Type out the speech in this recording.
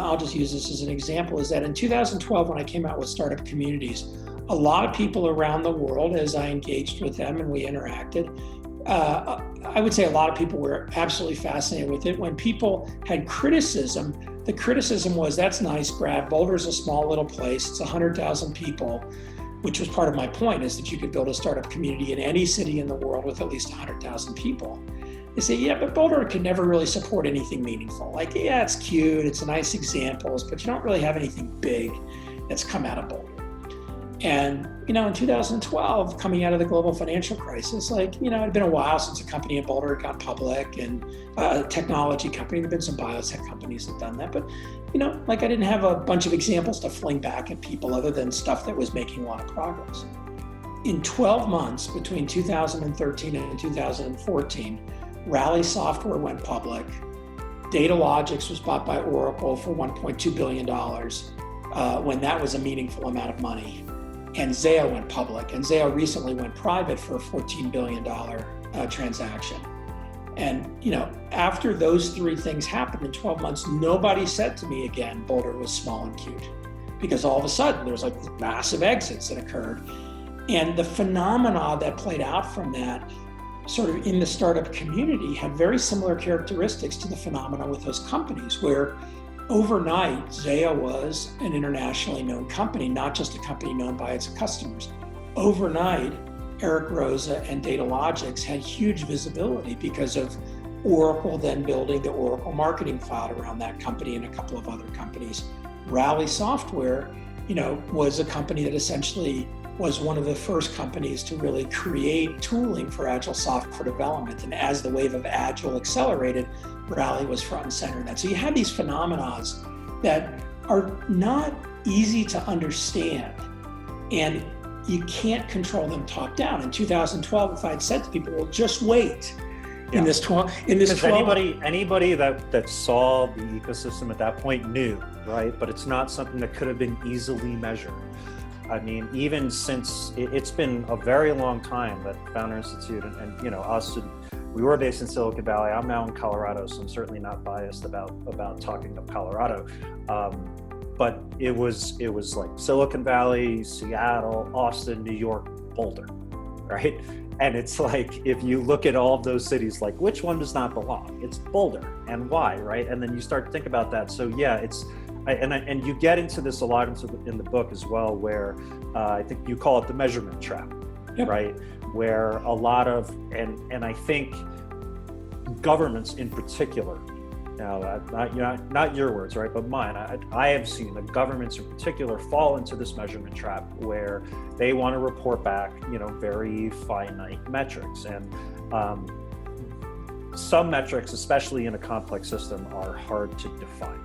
I'll just use this as an example, is that in 2012, when I came out with Startup Communities, a lot of people around the world, as I engaged with them and we interacted, I would say a lot of people were absolutely fascinated with it. When people had criticism, the criticism was, that's nice, Brad. Boulder's a small little place. It's 100,000 people, which was part of my point, is that you could build a startup community in any city in the world with at least 100,000 people. They say, yeah, but Boulder could never really support anything meaningful. Like, yeah, it's cute, it's nice examples, but you don't really have anything big that's come out of Boulder. And, in 2012, coming out of the global financial crisis, it had been a while since a company in Boulder had gone public, and a technology company. There've been some biotech companies that have done that, but, I didn't have a bunch of examples to fling back at people other than stuff that was making a lot of progress. In 12 months, between 2013 and 2014, Rally Software went public. Datalogix was bought by Oracle for $1.2 billion when that was a meaningful amount of money. And Zayo went public, and Zayo recently went private for a $14 billion transaction. And, after those three things happened in 12 months, nobody said to me again, Boulder was small and cute, because all of a sudden there was massive exits that occurred. And the phenomena that played out from that sort of in the startup community had very similar characteristics to the phenomena with those companies, where overnight, Zayo was an internationally known company, not just a company known by its customers. Overnight, Eric Rosa and Datalogix had huge visibility because of Oracle then building the Oracle Marketing Cloud around that company and a couple of other companies. Rally Software, was a company that essentially was one of the first companies to really create tooling for agile software development. And as the wave of agile accelerated, Rally was front and center in that. So you have these phenomena that are not easy to understand, and you can't control them top down. In 2012, if I had said to people, well, just wait. Yeah. Because anybody that saw the ecosystem at that point knew, right? But it's not something that could have been easily measured. I mean, even since it's been a very long time that Founder Institute and us, we were based in Silicon Valley. I'm now in Colorado, so I'm certainly not biased about talking of Colorado. But it was like Silicon Valley, Seattle, Austin, New York, Boulder, right? And it's like, if you look at all of those cities, which one does not belong? It's Boulder, and why, right? And then you start to think about that. So yeah, and you get into this a lot in the book as well, where I think you call it the measurement trap, yep. Right? Where a lot of, and I think governments in particular, now not your words, right, but mine, I have seen that governments in particular fall into this measurement trap where they want to report back, very finite metrics. And some metrics, especially in a complex system, are hard to define.